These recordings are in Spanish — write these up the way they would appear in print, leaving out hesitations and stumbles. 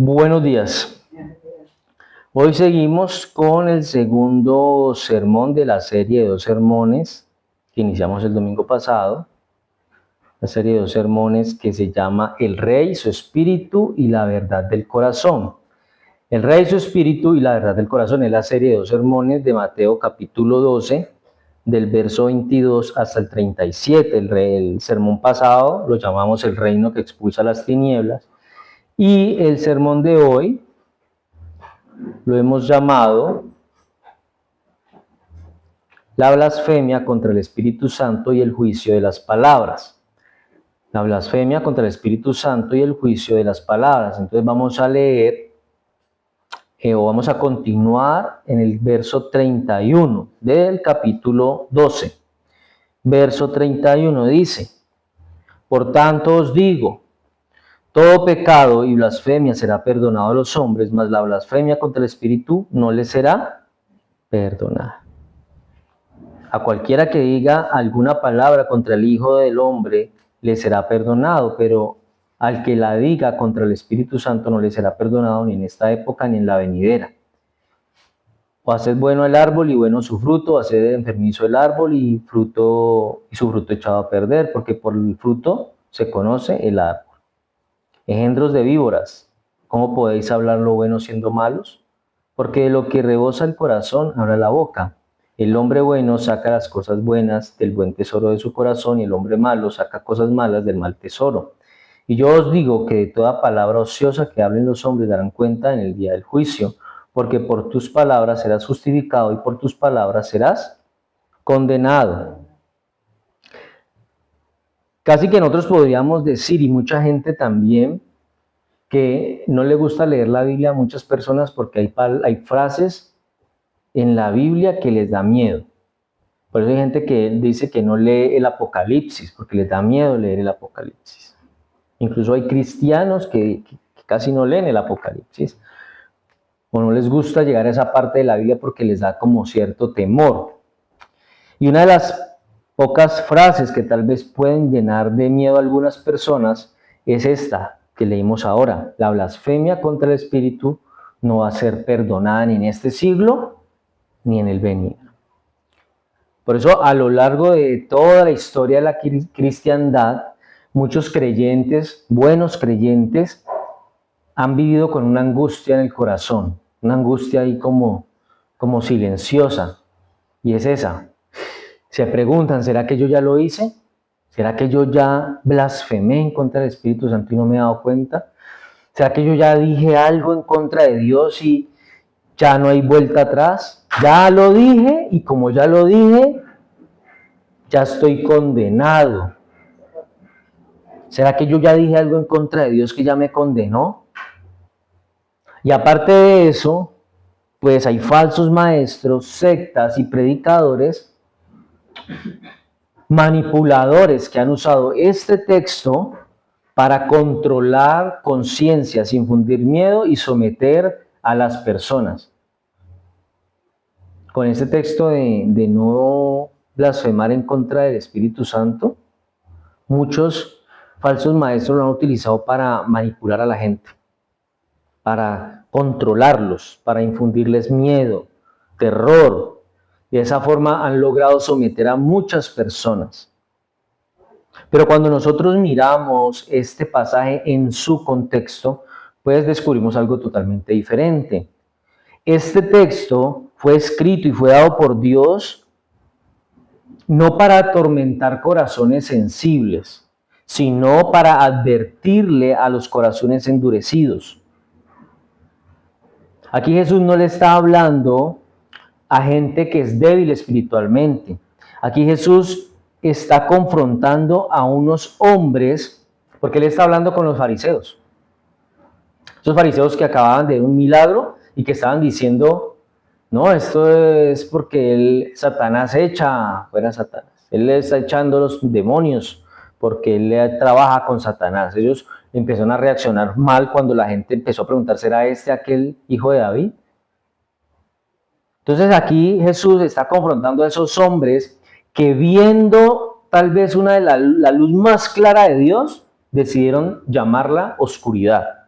Buenos días. Hoy seguimos con el segundo sermón de la serie de 2 sermones que iniciamos el domingo pasado. La serie de 2 sermones que se llama El Rey, su Espíritu y la Verdad del Corazón. El Rey, su Espíritu y la Verdad del Corazón es la serie de 2 sermones de Mateo capítulo 12, del verso 22 hasta el 37. El sermón pasado lo llamamos El Reino que expulsa las tinieblas. Y el sermón de hoy lo hemos llamado la blasfemia contra el Espíritu Santo y el juicio de las palabras. La blasfemia contra el Espíritu Santo y el juicio de las palabras. Entonces vamos a leer o vamos a continuar en el verso 31 del capítulo 12. Verso 31 dice: Por tanto os digo, todo pecado y blasfemia será perdonado a los hombres, mas la blasfemia contra el Espíritu no les será perdonada. A cualquiera que diga alguna palabra contra el Hijo del Hombre le será perdonado, pero al que la diga contra el Espíritu Santo no le será perdonado ni en esta época ni en la venidera. O haced bueno el árbol y bueno su fruto, o haced enfermizo el árbol y su fruto echado a perder, porque por el fruto se conoce el árbol. Engendros de víboras, ¿cómo podéis hablar lo bueno siendo malos? Porque de lo que rebosa el corazón habla la boca. El hombre bueno saca las cosas buenas del buen tesoro de su corazón, y el hombre malo saca cosas malas del mal tesoro. Y yo os digo que de toda palabra ociosa que hablen los hombres darán cuenta en el día del juicio, porque por tus palabras serás justificado y por tus palabras serás condenado. Casi que nosotros podríamos decir, y mucha gente también, que no le gusta leer la Biblia a muchas personas porque hay frases en la Biblia que les da miedo. Por eso hay gente que dice que no lee el Apocalipsis, porque les da miedo leer el Apocalipsis. Incluso hay cristianos que casi no leen el Apocalipsis, o no les gusta llegar a esa parte de la Biblia porque les da como cierto temor. Y una de las pocas frases que tal vez pueden llenar de miedo a algunas personas es esta que leímos ahora: la blasfemia contra el Espíritu no va a ser perdonada ni en este siglo ni en el venidero. Por eso, a lo largo de toda la historia de la cristiandad, muchos creyentes, buenos creyentes, han vivido con una angustia en el corazón, una angustia ahí como silenciosa, y es esa. Se preguntan, ¿será que yo ya lo hice? ¿Será que yo ya blasfemé en contra del Espíritu Santo y no me he dado cuenta? ¿Será que yo ya dije algo en contra de Dios y ya no hay vuelta atrás? Ya lo dije, y como ya lo dije, ya estoy condenado. ¿Será que yo ya dije algo en contra de Dios que ya me condenó? Y aparte de eso, pues hay falsos maestros, sectas y predicadores manipuladores que han usado este texto para controlar conciencias, infundir miedo y someter a las personas. Con este texto de no blasfemar en contra del Espíritu Santo, muchos falsos maestros lo han utilizado para manipular a la gente, para controlarlos, para infundirles miedo, terror. Y de esa forma han logrado someter a muchas personas. Pero cuando nosotros miramos este pasaje en su contexto, pues descubrimos algo totalmente diferente. Este texto fue escrito y fue dado por Dios no para atormentar corazones sensibles, sino para advertirle a los corazones endurecidos. Aquí Jesús no le está hablando a gente que es débil espiritualmente. Aquí Jesús está confrontando a unos hombres, porque él está hablando con los fariseos. Esos fariseos que acababan de ver un milagro y que estaban diciendo: no, esto es porque Satanás echa fuera a Satanás. Él le está echando los demonios porque él trabaja con Satanás. Ellos empezaron a reaccionar mal cuando la gente empezó a preguntar: ¿será este aquel hijo de David? Entonces aquí Jesús está confrontando a esos hombres que, viendo tal vez una de la luz más clara de Dios, decidieron llamarla oscuridad.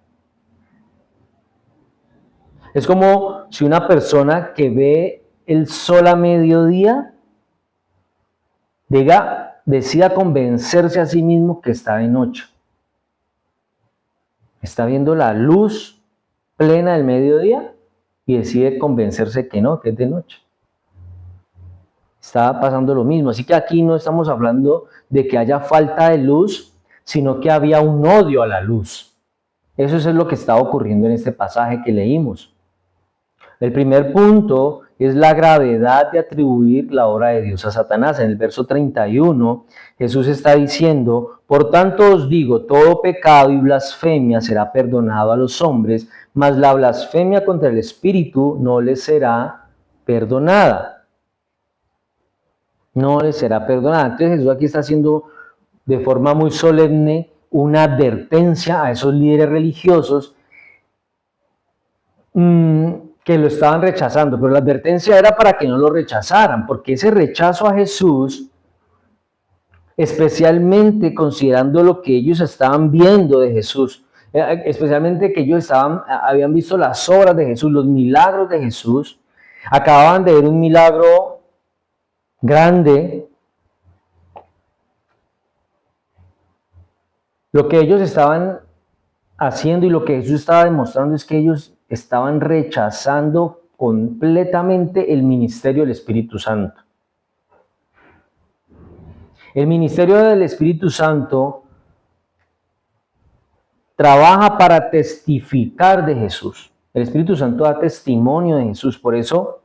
Es como si una persona que ve el sol a mediodía decida convencerse a sí mismo que está de noche. Está viendo la luz plena del mediodía y decide convencerse que no, que es de noche. Está pasando lo mismo. Así que aquí no estamos hablando de que haya falta de luz, sino que había un odio a la luz. Eso es lo que está ocurriendo en este pasaje que leímos. El primer punto es la gravedad de atribuir la obra de Dios a Satanás. En el verso 31, Jesús está diciendo: por tanto os digo, todo pecado y blasfemia será perdonado a los hombres, mas la blasfemia contra el Espíritu no les será perdonada. No les será perdonada. Entonces Jesús aquí está haciendo de forma muy solemne una advertencia a esos líderes religiosos que lo estaban rechazando, pero la advertencia era para que no lo rechazaran, porque ese rechazo a Jesús, especialmente considerando lo que ellos estaban viendo de Jesús, especialmente que ellos habían visto las obras de Jesús, los milagros de Jesús, acababan de ver un milagro grande. Lo que ellos estaban haciendo y lo que Jesús estaba demostrando es que ellos estaban rechazando completamente el ministerio del Espíritu Santo. El ministerio del Espíritu Santo trabaja para testificar de Jesús. El Espíritu Santo da testimonio de Jesús, por eso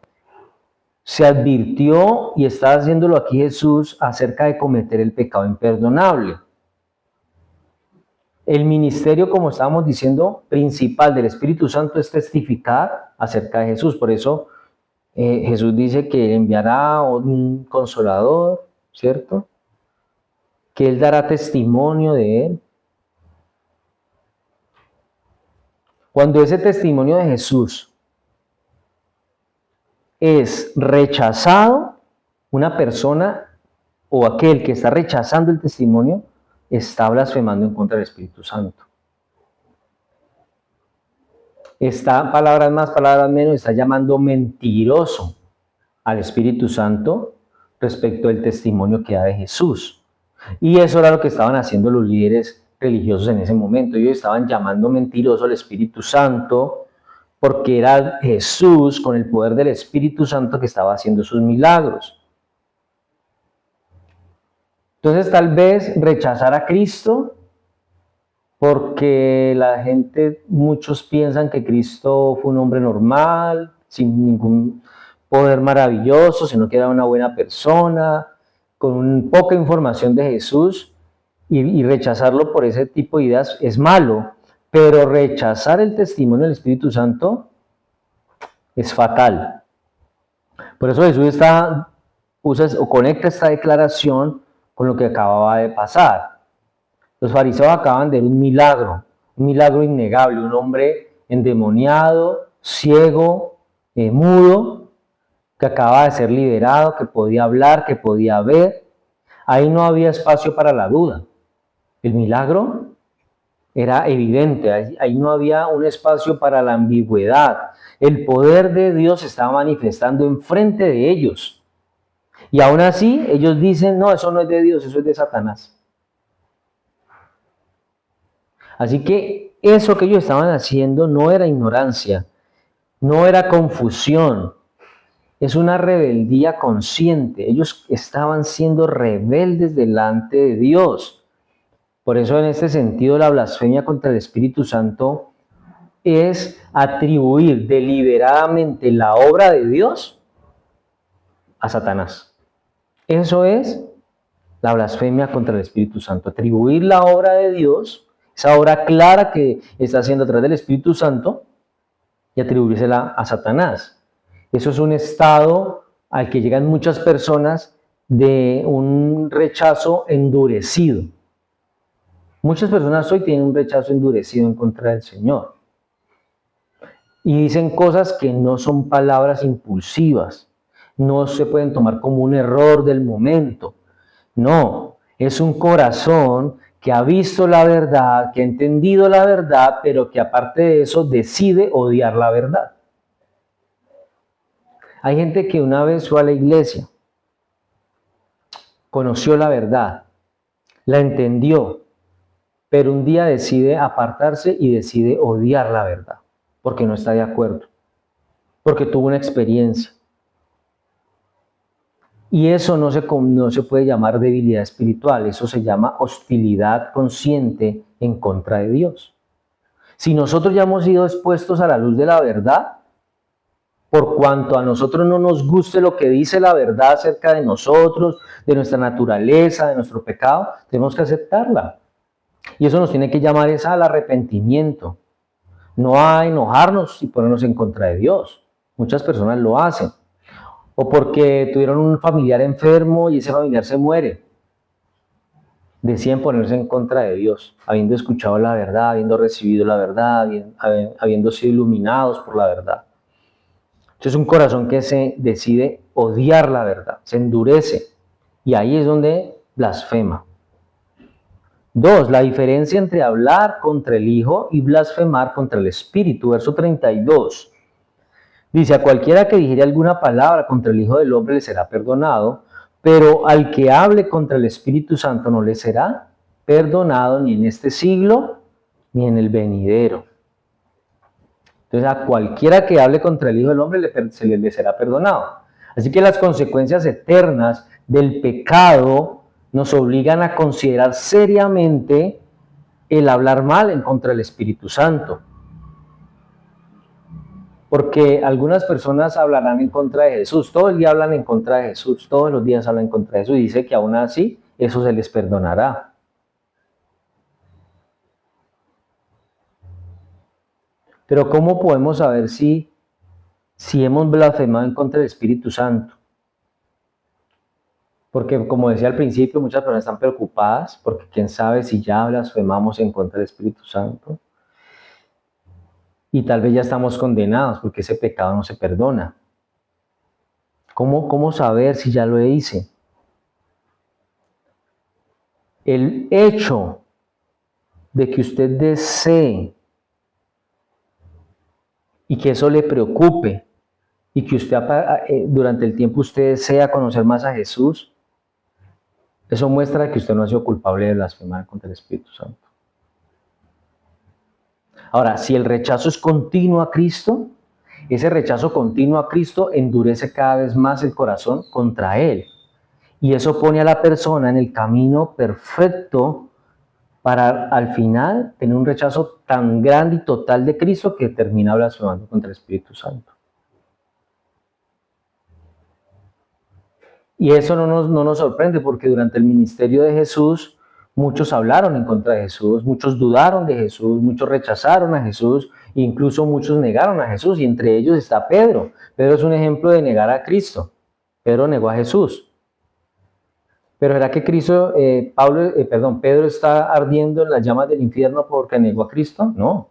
se advirtió y está haciéndolo aquí Jesús acerca de cometer el pecado imperdonable. El ministerio, como estábamos diciendo, principal del Espíritu Santo es testificar acerca de Jesús. Por eso Jesús dice que enviará un consolador, ¿cierto? Que Él dará testimonio de Él. Cuando ese testimonio de Jesús es rechazado, una persona o aquel que está rechazando el testimonio está blasfemando en contra del Espíritu Santo. Está, palabras más, palabras menos, está llamando mentiroso al Espíritu Santo respecto del testimonio que da de Jesús. Y eso era lo que estaban haciendo los líderes religiosos en ese momento. Ellos estaban llamando mentiroso al Espíritu Santo porque era Jesús con el poder del Espíritu Santo que estaba haciendo sus milagros. Entonces tal vez rechazar a Cristo porque la gente, muchos piensan que Cristo fue un hombre normal, sin ningún poder maravilloso, sino que era una buena persona, con poca información de Jesús, y rechazarlo por ese tipo de ideas es malo, pero rechazar el testimonio del Espíritu Santo es fatal. Por eso Jesús conecta esta declaración con lo que acababa de pasar. Los fariseos acaban de ver un milagro innegable, un hombre endemoniado, ciego, mudo, que acaba de ser liberado, que podía hablar, que podía ver. Ahí no había espacio para la duda. El milagro era evidente, ahí no había un espacio para la ambigüedad. El poder de Dios se estaba manifestando enfrente de ellos. Y aún así, ellos dicen, no, eso no es de Dios, eso es de Satanás. Así que eso que ellos estaban haciendo no era ignorancia, no era confusión, es una rebeldía consciente. Ellos estaban siendo rebeldes delante de Dios. Por eso en este sentido la blasfemia contra el Espíritu Santo es atribuir deliberadamente la obra de Dios a Satanás. Eso es la blasfemia contra el Espíritu Santo, atribuir la obra de Dios, esa obra clara que está haciendo a través del Espíritu Santo, y atribuírsela a Satanás. Eso es un estado al que llegan muchas personas de un rechazo endurecido. Muchas personas hoy tienen un rechazo endurecido en contra del Señor. Y dicen cosas que no son palabras impulsivas, no se pueden tomar como un error del momento. No, es un corazón que ha visto la verdad, que ha entendido la verdad, pero que aparte de eso decide odiar la verdad. Hay gente que una vez fue a la iglesia, conoció la verdad, la entendió, pero un día decide apartarse y decide odiar la verdad, porque no está de acuerdo, porque tuvo una experiencia. Y eso no se puede llamar debilidad espiritual, eso se llama hostilidad consciente en contra de Dios. Si nosotros ya hemos sido expuestos a la luz de la verdad, por cuanto a nosotros no nos guste lo que dice la verdad acerca de nosotros, de nuestra naturaleza, de nuestro pecado, tenemos que aceptarla. Y eso nos tiene que llamar al arrepentimiento, no a enojarnos y ponernos en contra de Dios. Muchas personas lo hacen. O porque tuvieron un familiar enfermo y ese familiar se muere. Deciden ponerse en contra de Dios, habiendo escuchado la verdad, habiendo recibido la verdad, habiendo sido iluminados por la verdad. Entonces es un corazón que se decide odiar la verdad, se endurece, y ahí es donde blasfema. 2. La diferencia entre hablar contra el Hijo y blasfemar contra el Espíritu. Verso 32. Dice, a cualquiera que dijere alguna palabra contra el Hijo del Hombre le será perdonado, pero al que hable contra el Espíritu Santo no le será perdonado ni en este siglo ni en el venidero. Entonces, a cualquiera que hable contra el Hijo del Hombre le será perdonado. Así que las consecuencias eternas del pecado nos obligan a considerar seriamente el hablar mal en contra del Espíritu Santo. Porque algunas personas hablarán en contra de Jesús, todo el día hablan en contra de Jesús, todos los días hablan en contra de Jesús, y dice que aún así eso se les perdonará. Pero ¿cómo podemos saber si hemos blasfemado en contra del Espíritu Santo? Porque como decía al principio, muchas personas están preocupadas porque quién sabe si ya blasfemamos en contra del Espíritu Santo. Y tal vez ya estamos condenados porque ese pecado no se perdona. ¿Cómo saber si ya lo hice? El hecho de que usted desee y que eso le preocupe y que usted durante el tiempo usted desea conocer más a Jesús, eso muestra que usted no ha sido culpable de blasfemar contra el Espíritu Santo. Ahora, si el rechazo es continuo a Cristo, ese rechazo continuo a Cristo endurece cada vez más el corazón contra Él. Y eso pone a la persona en el camino perfecto para al final tener un rechazo tan grande y total de Cristo que termina blasfemando contra el Espíritu Santo. Y eso no nos sorprende porque durante el ministerio de Jesús muchos hablaron en contra de Jesús, muchos dudaron de Jesús, muchos rechazaron a Jesús, incluso muchos negaron a Jesús, y entre ellos está Pedro. Pedro es un ejemplo de negar a Cristo. Pedro negó a Jesús. Pero ¿será que Pedro está ardiendo en las llamas del infierno porque negó a Cristo? No,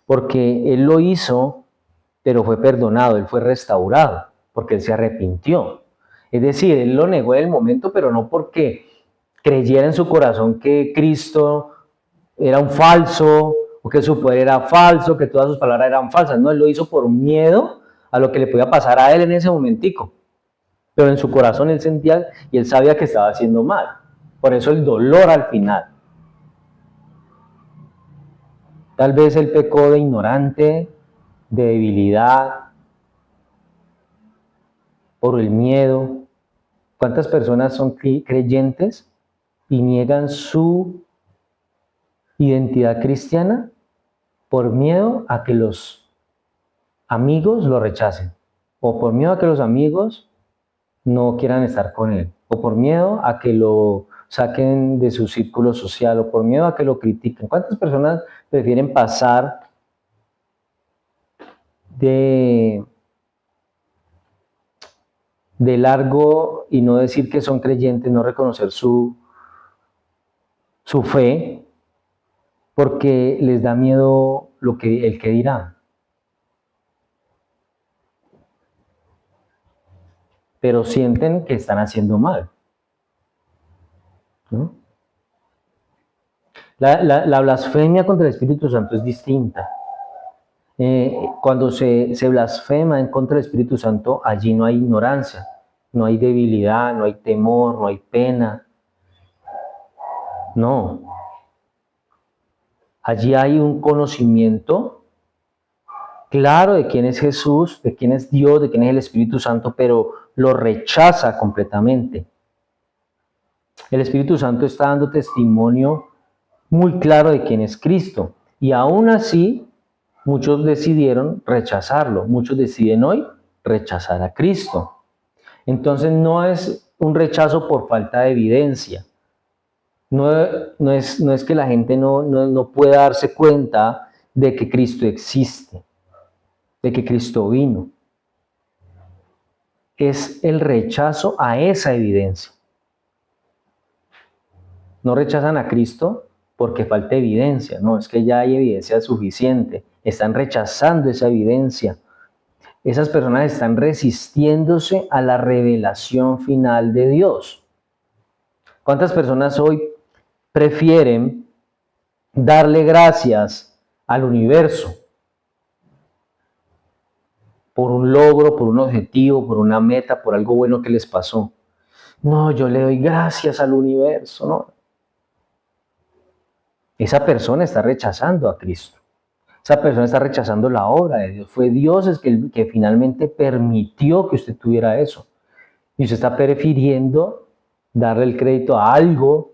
porque él lo hizo, pero fue perdonado, él fue restaurado, porque él se arrepintió. Es decir, él lo negó en el momento, pero no porque creyera en su corazón que Cristo era un falso, o que su poder era falso, que todas sus palabras eran falsas. No, él lo hizo por miedo a lo que le podía pasar a él en ese momentico. Pero en su corazón él sentía y él sabía que estaba haciendo mal. Por eso el dolor al final. Tal vez él pecó de ignorante, de debilidad, por el miedo. ¿Cuántas personas son creyentes y niegan su identidad cristiana por miedo a que los amigos lo rechacen? O por miedo a que los amigos no quieran estar con él, o por miedo a que lo saquen de su círculo social, o por miedo a que lo critiquen. ¿Cuántas personas prefieren pasar de largo y no decir que son creyentes, no reconocer su fe, porque les da miedo el que dirá? Pero sienten que están haciendo mal, ¿no? La blasfemia contra el Espíritu Santo es distinta. Cuando se blasfema en contra del Espíritu Santo, allí no hay ignorancia, no hay debilidad, no hay temor, no hay pena. No. Allí hay un conocimiento claro de quién es Jesús, de quién es Dios, de quién es el Espíritu Santo, pero lo rechaza completamente. El Espíritu Santo está dando testimonio muy claro de quién es Cristo. Y aún así, muchos decidieron rechazarlo. Muchos deciden hoy rechazar a Cristo. Entonces no es un rechazo por falta de evidencia. No es que la gente no pueda darse cuenta de que Cristo existe, de que Cristo vino. Es el rechazo a esa evidencia. No rechazan a Cristo porque falta evidencia, no, es que ya hay evidencia suficiente. Están rechazando esa evidencia. Esas personas están resistiéndose a la revelación final de Dios. ¿Cuántas personas hoy prefieren darle gracias al universo por un logro, por un objetivo, por una meta, por algo bueno que les pasó? No, yo le doy gracias al universo, ¿no? Esa persona está rechazando a Cristo. Esa persona está rechazando la obra de Dios. Fue Dios el que finalmente permitió que usted tuviera eso. Y usted está prefiriendo darle el crédito a algo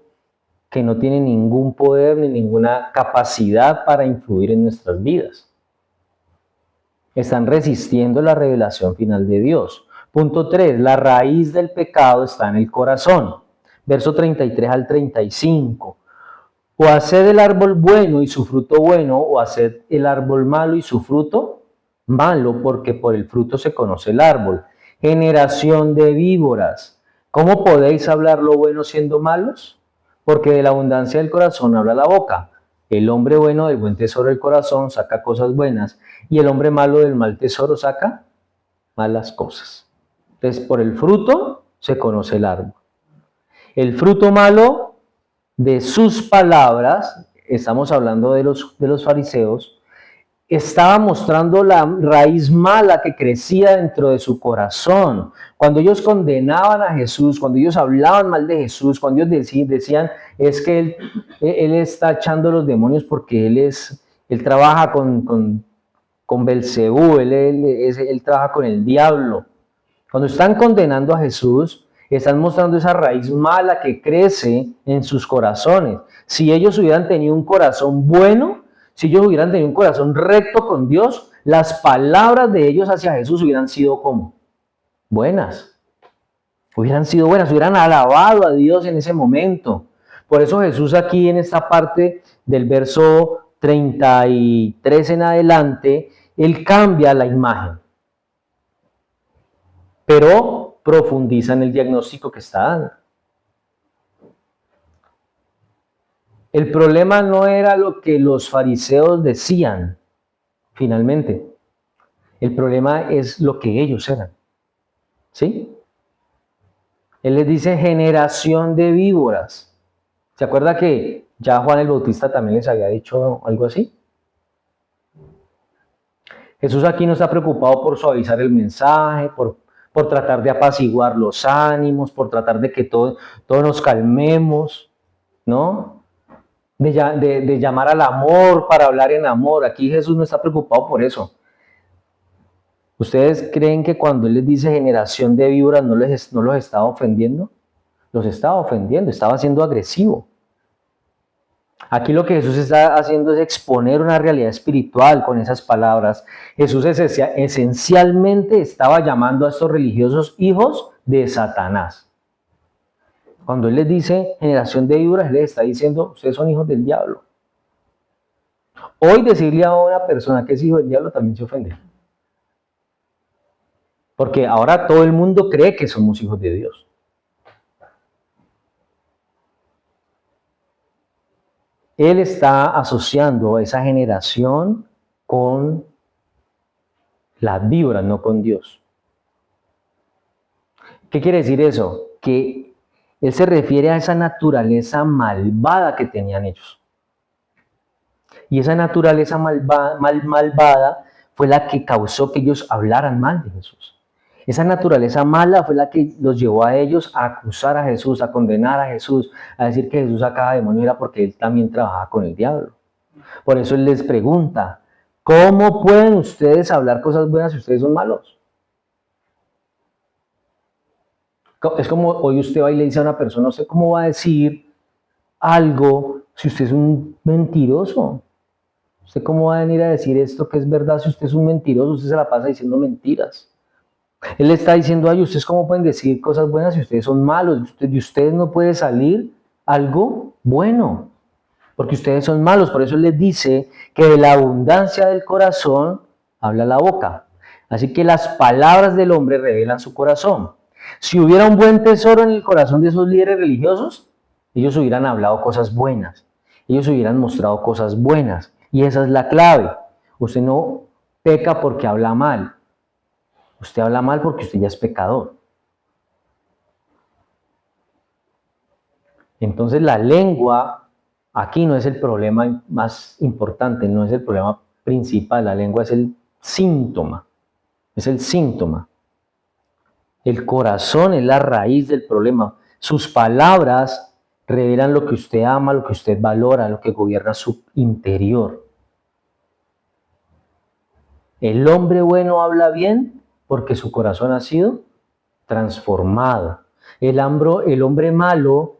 que no tiene ningún poder ni ninguna capacidad para influir en nuestras vidas. Están resistiendo la revelación final de Dios. Punto 3. La raíz del pecado está en el corazón. Verso 33 al 35. O haced el árbol bueno y su fruto bueno, o haced el árbol malo y su fruto malo, porque por el fruto se conoce el árbol. Generación de víboras. ¿Cómo podéis hablar lo bueno siendo malos? Porque de la abundancia del corazón habla la boca. El hombre bueno del buen tesoro del corazón saca cosas buenas, y el hombre malo del mal tesoro saca malas cosas. Entonces, por el fruto se conoce el árbol. El fruto malo de sus palabras, estamos hablando de los fariseos, estaba mostrando la raíz mala que crecía dentro de su corazón. Cuando ellos condenaban a Jesús, cuando ellos hablaban mal de Jesús, cuando ellos decían, es que él está echando los demonios porque él trabaja con Belcebú, él trabaja con el diablo. Cuando están condenando a Jesús, están mostrando esa raíz mala que crece en sus corazones. Si ellos hubieran tenido un corazón bueno, si ellos hubieran tenido un corazón recto con Dios, las palabras de ellos hacia Jesús hubieran sido como buenas. Hubieran sido buenas, hubieran alabado a Dios en ese momento. Por eso Jesús aquí en esta parte del verso 33 en adelante, él cambia la imagen, pero profundiza en el diagnóstico que está dando. El problema no era lo que los fariseos decían, finalmente. El problema es lo que ellos eran. ¿Sí? Él les dice generación de víboras. ¿Se acuerda que ya Juan el Bautista también les había dicho algo así? Jesús aquí no está preocupado por suavizar el mensaje, por tratar de apaciguar los ánimos, por tratar de que todos nos calmemos, ¿no? De llamar al amor para hablar en amor. Aquí Jesús no está preocupado por eso. ¿Ustedes creen que cuando Él les dice generación de víboras no los estaba ofendiendo? Los estaba ofendiendo, estaba siendo agresivo. Aquí lo que Jesús está haciendo es exponer una realidad espiritual con esas palabras. Jesús esencialmente estaba llamando a estos religiosos hijos de Satanás. Cuando Él les dice generación de víboras, Él les está diciendo, ustedes son hijos del diablo. Hoy decirle a una persona que es hijo del diablo también se ofende. Porque ahora todo el mundo cree que somos hijos de Dios. Él está asociando a esa generación con las víboras, no con Dios. ¿Qué quiere decir eso? Que Él se refiere a esa naturaleza malvada que tenían ellos. Y esa naturaleza malvada fue la que causó que ellos hablaran mal de Jesús. Esa naturaleza mala fue la que los llevó a ellos a acusar a Jesús, a condenar a Jesús, a decir que Jesús sacaba demonios era porque él también trabajaba con el diablo. Por eso él les pregunta, ¿cómo pueden ustedes hablar cosas buenas si ustedes son malos? Es como hoy usted va y le dice a una persona, ¿usted cómo va a decir algo si usted es un mentiroso? ¿Usted cómo va a venir a decir esto que es verdad si usted es un mentiroso? Usted se la pasa diciendo mentiras. Él le está diciendo, ay, ¿ustedes cómo pueden decir cosas buenas si ustedes son malos? De ustedes no puede salir algo bueno, porque ustedes son malos. Por eso él les dice que de la abundancia del corazón habla la boca. Así que las palabras del hombre revelan su corazón. Si hubiera un buen tesoro en el corazón de esos líderes religiosos, ellos hubieran hablado cosas buenas. Ellos hubieran mostrado cosas buenas. Y esa es la clave. Usted no peca porque habla mal. Usted habla mal porque usted ya es pecador. Entonces la lengua aquí no es el problema más importante, no es el problema principal. La lengua es el síntoma. Es el síntoma. El corazón es la raíz del problema. Sus palabras revelan lo que usted ama, lo que usted valora, lo que gobierna su interior. El hombre bueno habla bien porque su corazón ha sido transformado. El hombre malo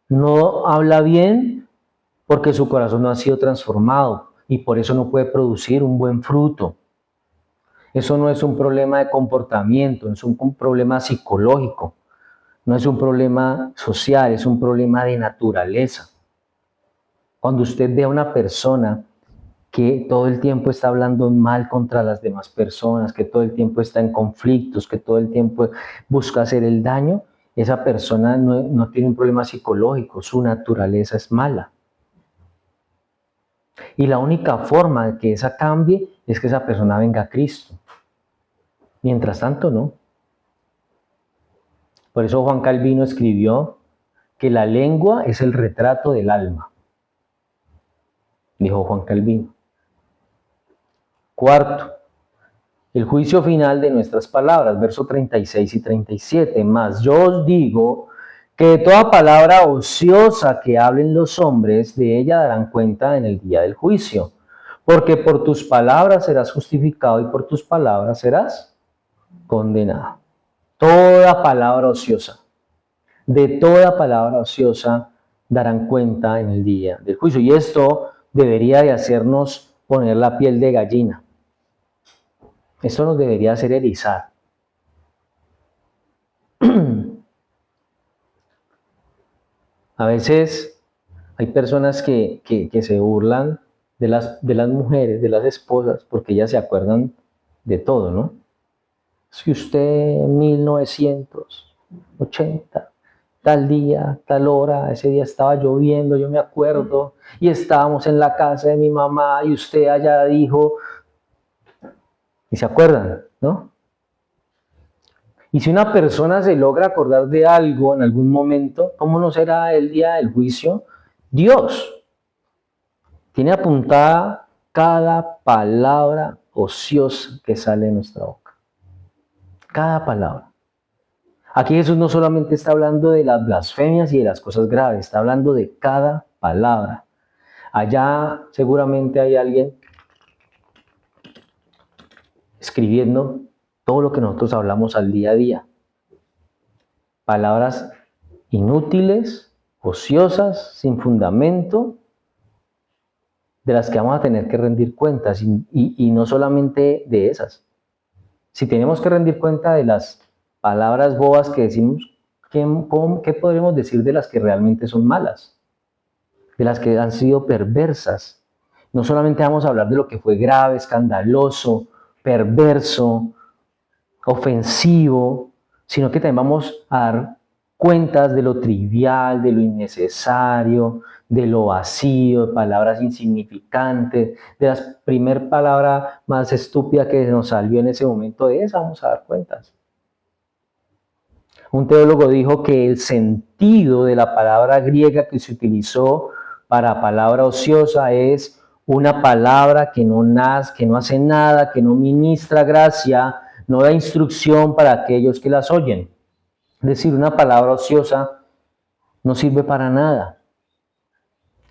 no habla bien porque su corazón no ha sido transformado y por eso no puede producir un buen fruto. Eso no es un problema de comportamiento, es un problema psicológico, no es un problema social, es un problema de naturaleza. Cuando usted ve a una persona que todo el tiempo está hablando mal contra las demás personas, que todo el tiempo está en conflictos, que todo el tiempo busca hacer el daño, esa persona no tiene un problema psicológico, su naturaleza es mala. Y la única forma de que esa cambie es que esa persona venga a Cristo. Mientras tanto, no. Por eso Juan Calvino escribió que la lengua es el retrato del alma. Dijo Juan Calvino. Cuarto, el juicio final de nuestras palabras, versos 36 y 37. Mas yo os digo que de toda palabra ociosa que hablen los hombres, de ella darán cuenta en el día del juicio. Porque por tus palabras serás justificado y por tus palabras serás condenado. Toda palabra ociosa, de toda palabra ociosa darán cuenta en el día del juicio. Y esto debería de hacernos poner la piel de gallina. Esto nos debería hacer erizar. A veces hay personas que se burlan de las mujeres, de las esposas, porque ellas se acuerdan de todo, ¿no? Si usted en 1980, tal día, tal hora, ese día estaba lloviendo, yo me acuerdo, y estábamos en la casa de mi mamá y usted allá dijo, y se acuerdan, ¿no? Y si una persona se logra acordar de algo en algún momento, ¿cómo no será el día del juicio? Dios tiene apuntada cada palabra ociosa que sale de nuestra boca. Cada palabra. Aquí Jesús no solamente está hablando de las blasfemias y de las cosas graves, está hablando de cada palabra. Allá seguramente hay alguien escribiendo todo lo que nosotros hablamos al día a día. Palabras inútiles, ociosas, sin fundamento, de las que vamos a tener que rendir cuentas y no solamente de esas. Si tenemos que rendir cuenta de las palabras bobas que decimos, ¿qué podremos decir de las que realmente son malas? De las que han sido perversas. No solamente vamos a hablar de lo que fue grave, escandaloso, perverso, ofensivo, sino que también vamos a dar cuentas de lo trivial, de lo innecesario, de lo vacío, de palabras insignificantes, de la primer palabra más estúpida que nos salió en ese momento, de esa vamos a dar cuentas. Un teólogo dijo que el sentido de la palabra griega que se utilizó para palabra ociosa es una palabra que no nace, que no hace nada, que no ministra gracia, no da instrucción para aquellos que las oyen. Es decir, una palabra ociosa no sirve para nada.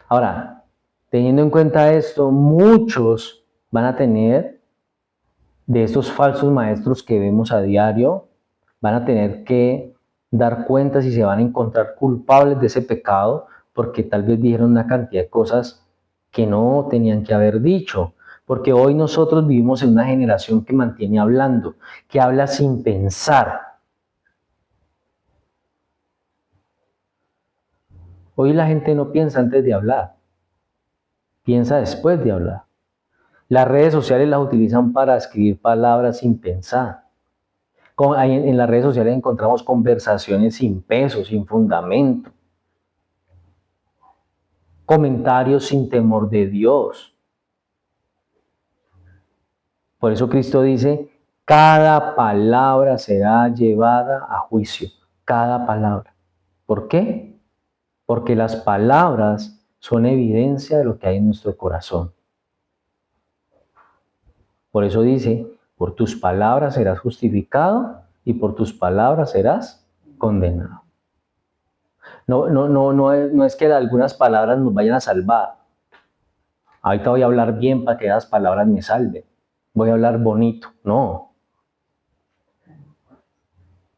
Ahora, teniendo en cuenta esto, muchos van a tener de estos falsos maestros que vemos a diario, van a tener que dar cuentas y se van a encontrar culpables de ese pecado porque tal vez dijeron una cantidad de cosas que no tenían que haber dicho. Porque hoy nosotros vivimos en una generación que mantiene hablando, que habla sin pensar. Hoy la gente no piensa antes de hablar, piensa después de hablar. Las redes sociales las utilizan para escribir palabras sin pensar. En las redes sociales encontramos conversaciones sin peso, sin fundamento, comentarios sin temor de Dios. Por eso Cristo dice, cada palabra será llevada a juicio, cada palabra. ¿Por qué? Porque las palabras son evidencia de lo que hay en nuestro corazón. Por eso dice, por tus palabras serás justificado y por tus palabras serás condenado. No es que algunas palabras nos vayan a salvar. Ahorita voy a hablar bien para que esas palabras me salven. Voy a hablar bonito. No.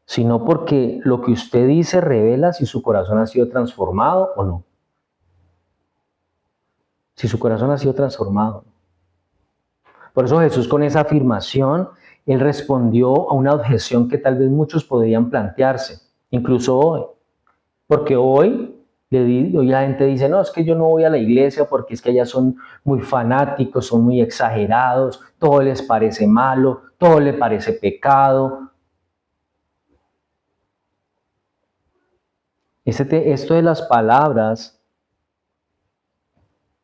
Sino porque lo que usted dice revela si su corazón ha sido transformado o no. Si su corazón ha sido transformado. Por eso Jesús, con esa afirmación, él respondió a una objeción que tal vez muchos podrían plantearse, incluso hoy. Porque hoy la gente dice, no, es que yo no voy a la iglesia porque es que allá son muy fanáticos, son muy exagerados, todo les parece malo, todo les parece pecado. Esto de las palabras,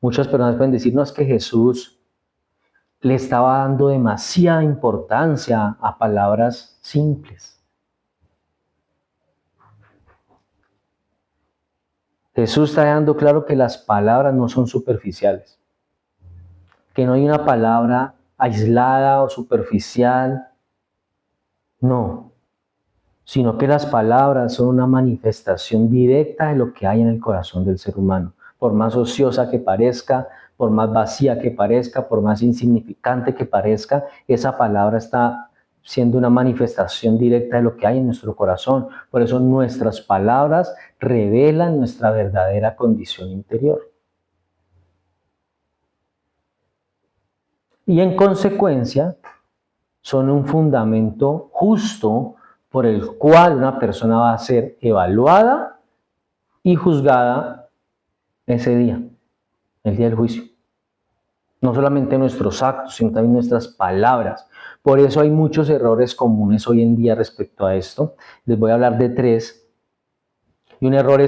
muchas personas pueden decir, no, es que Jesús le estaba dando demasiada importancia a palabras simples. Jesús está dejando claro que las palabras no son superficiales, que no hay una palabra aislada o superficial, no, sino que las palabras son una manifestación directa de lo que hay en el corazón del ser humano. Por más ociosa que parezca, por más vacía que parezca, por más insignificante que parezca, esa palabra está siendo una manifestación directa de lo que hay en nuestro corazón. Por eso nuestras palabras revelan nuestra verdadera condición interior. Y en consecuencia, son un fundamento justo por el cual una persona va a ser evaluada y juzgada ese día, el día del juicio. No solamente nuestros actos, sino también nuestras palabras. Por eso hay muchos errores comunes hoy en día respecto a esto. Les voy a hablar de 3. Y un error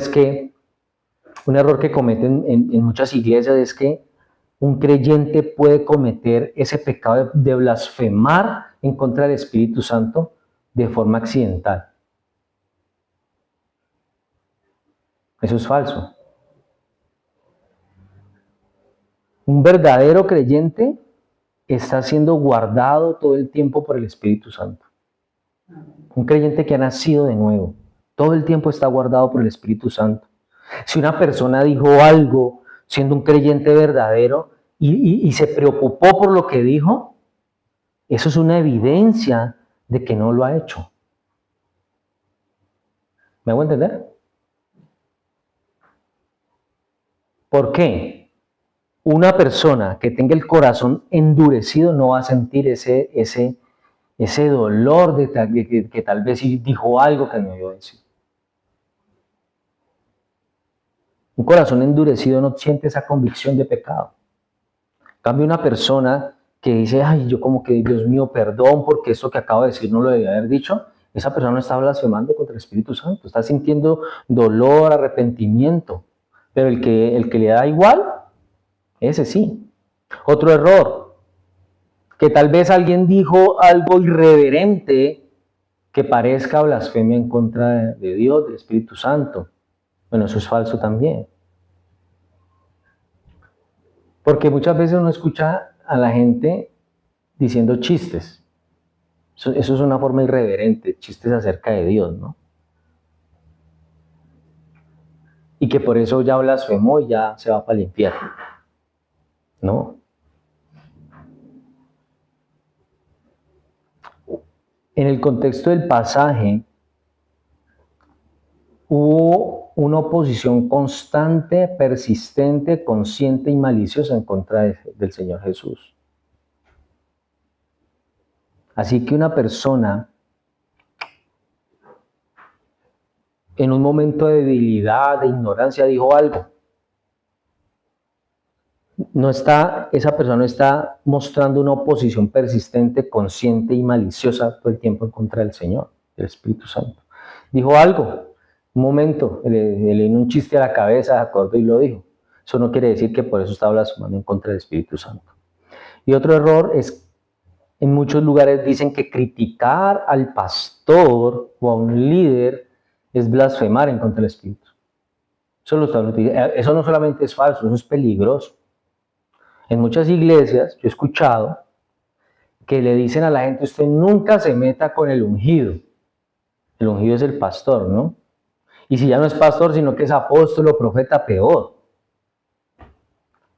que cometen en muchas iglesias es que un creyente puede cometer ese pecado de blasfemar en contra del Espíritu Santo de forma accidental. Eso es falso. Un verdadero creyente está siendo guardado todo el tiempo por el Espíritu Santo. Un creyente que ha nacido de nuevo, todo el tiempo está guardado por el Espíritu Santo. Si una persona dijo algo siendo un creyente verdadero y se preocupó por lo que dijo, eso es una evidencia de que no lo ha hecho. ¿Me hago entender? ¿Por qué? Una persona que tenga el corazón endurecido no va a sentir ese dolor de que tal vez dijo algo que no debió decir. Un corazón endurecido no siente esa convicción de pecado. En cambio, una persona que dice, ay, yo como que, Dios mío, perdón, porque esto que acabo de decir no lo debía haber dicho, esa persona no está blasfemando contra el Espíritu Santo, está sintiendo dolor, arrepentimiento. Pero el que le da igual, ese sí. Otro error, que tal vez alguien dijo algo irreverente que parezca blasfemia en contra de Dios, del Espíritu Santo. Bueno, eso es falso también. Porque muchas veces uno escucha a la gente diciendo chistes. Eso es una forma irreverente, chistes acerca de Dios, ¿no? Y que por eso ya blasfemó y ya se va para el infierno. No. En el contexto del pasaje, hubo una oposición constante, persistente, consciente y maliciosa en contra del Señor Jesús. Así que una persona en un momento de debilidad, de ignorancia, dijo algo. Esa persona no está mostrando una oposición persistente, consciente y maliciosa todo el tiempo en contra del Señor, del Espíritu Santo. Dijo algo, un momento, le vino un chiste a la cabeza, acordó y lo dijo. Eso no quiere decir que por eso está blasfemando en contra del Espíritu Santo. Y otro error es, en muchos lugares dicen que criticar al pastor o a un líder es blasfemar en contra del Espíritu. Eso no solamente es falso, eso es peligroso. En muchas iglesias yo he escuchado que le dicen a la gente, usted nunca se meta con el ungido. El ungido es el pastor, ¿no? Y si ya no es pastor, sino que es apóstol o profeta, peor.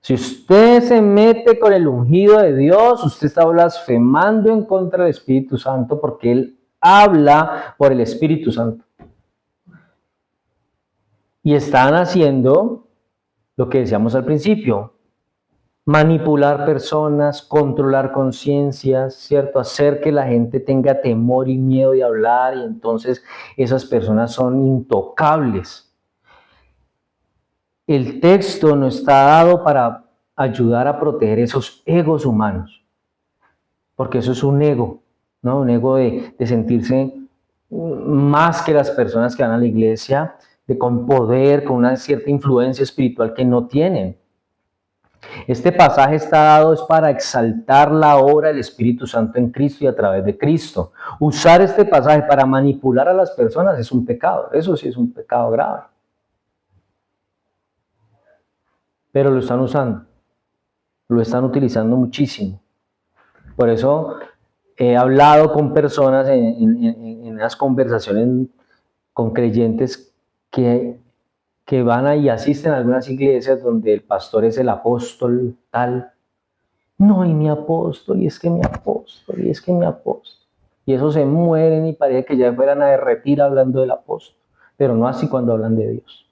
Si usted se mete con el ungido de Dios, usted está blasfemando en contra del Espíritu Santo porque Él habla por el Espíritu Santo. Y están haciendo lo que decíamos al principio, manipular personas, controlar conciencias, ¿cierto? Hacer que la gente tenga temor y miedo de hablar y entonces esas personas son intocables. El texto no está dado para ayudar a proteger esos egos humanos, porque eso es un ego, ¿no? Un ego de sentirse más que las personas que van a la iglesia, con poder, con una cierta influencia espiritual que no tienen. Este pasaje está dado es para exaltar la obra del Espíritu Santo en Cristo y a través de Cristo. Usar este pasaje para manipular a las personas es un pecado, eso sí es un pecado grave. Pero lo están usando, lo están utilizando muchísimo. Por eso he hablado con personas en las conversaciones con creyentes que van y asisten a algunas iglesias donde el pastor es el apóstol tal. No, y mi apóstol, y es que mi apóstol, y es que mi apóstol. Y esos se mueren y parece que ya fueran a derretir hablando del apóstol, pero no así cuando hablan de Dios.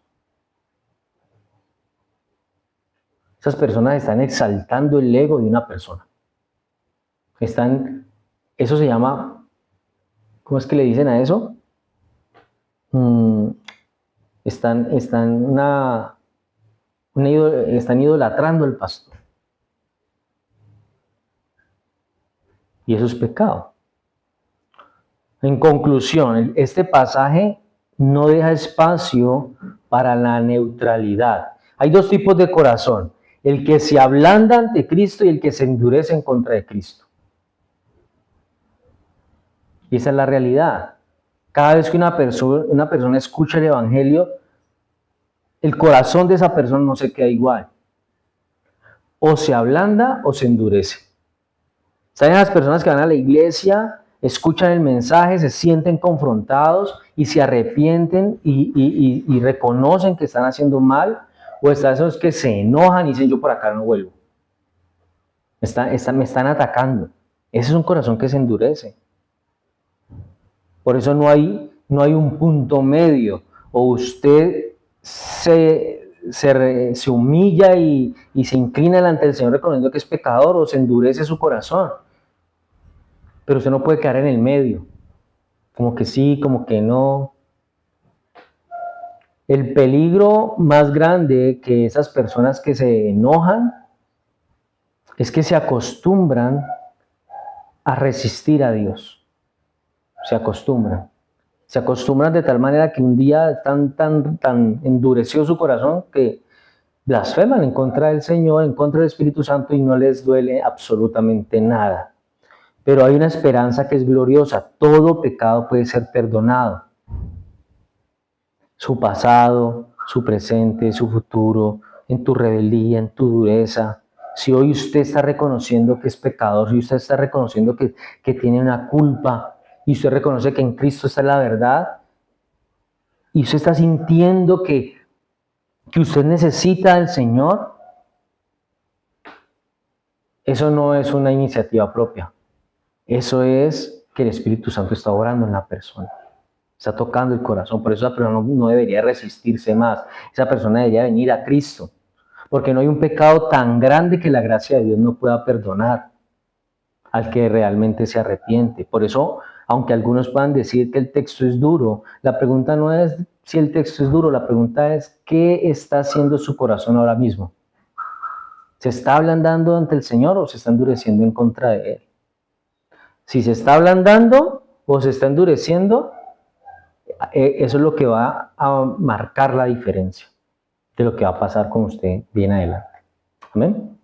Esas personas están exaltando el ego de una persona. Eso se llama, ¿cómo es que le dicen a eso? Están idolatrando al pastor. Y eso es pecado. En conclusión, este pasaje no deja espacio para la neutralidad. Hay dos tipos de corazón, el que se ablanda ante Cristo y el que se endurece en contra de Cristo. Y esa es la realidad. Cada vez que una persona escucha el Evangelio, el corazón de esa persona no se queda igual. O se ablanda o se endurece. ¿Saben las personas que van a la iglesia, escuchan el mensaje, se sienten confrontados y se arrepienten y reconocen que están haciendo mal? ¿O están esos que se enojan y dicen, yo por acá no vuelvo? Me están atacando. Ese es un corazón que se endurece. Por eso no hay un punto medio. O usted se humilla y se inclina delante del Señor reconociendo que es pecador, o se endurece su corazón. Pero usted no puede quedar en el medio. Como que sí, como que no. El peligro más grande que esas personas que se enojan es que se acostumbran a resistir a Dios. Se acostumbran. Se acostumbran de tal manera que un día están tan endurecido su corazón que blasfeman en contra del Señor, en contra del Espíritu Santo y no les duele absolutamente nada. Pero hay una esperanza que es gloriosa. Todo pecado puede ser perdonado. Su pasado, su presente, su futuro, en tu rebeldía, en tu dureza, Si hoy usted está reconociendo que es pecador, si usted está reconociendo que tiene una culpa y usted reconoce que en Cristo está la verdad y usted está sintiendo que usted necesita al Señor, eso no es una iniciativa propia. Eso es que el Espíritu Santo está obrando en la persona. Está tocando el corazón. Por eso esa persona no debería resistirse más. Esa persona debería venir a Cristo. Porque no hay un pecado tan grande que la gracia de Dios no pueda perdonar al que realmente se arrepiente. Por eso, aunque algunos puedan decir que el texto es duro, la pregunta no es si el texto es duro, la pregunta es ¿qué está haciendo su corazón ahora mismo? ¿Se está ablandando ante el Señor o se está endureciendo en contra de Él? Si se está ablandando o se está endureciendo, eso es lo que va a marcar la diferencia de lo que va a pasar con usted bien adelante. Amén.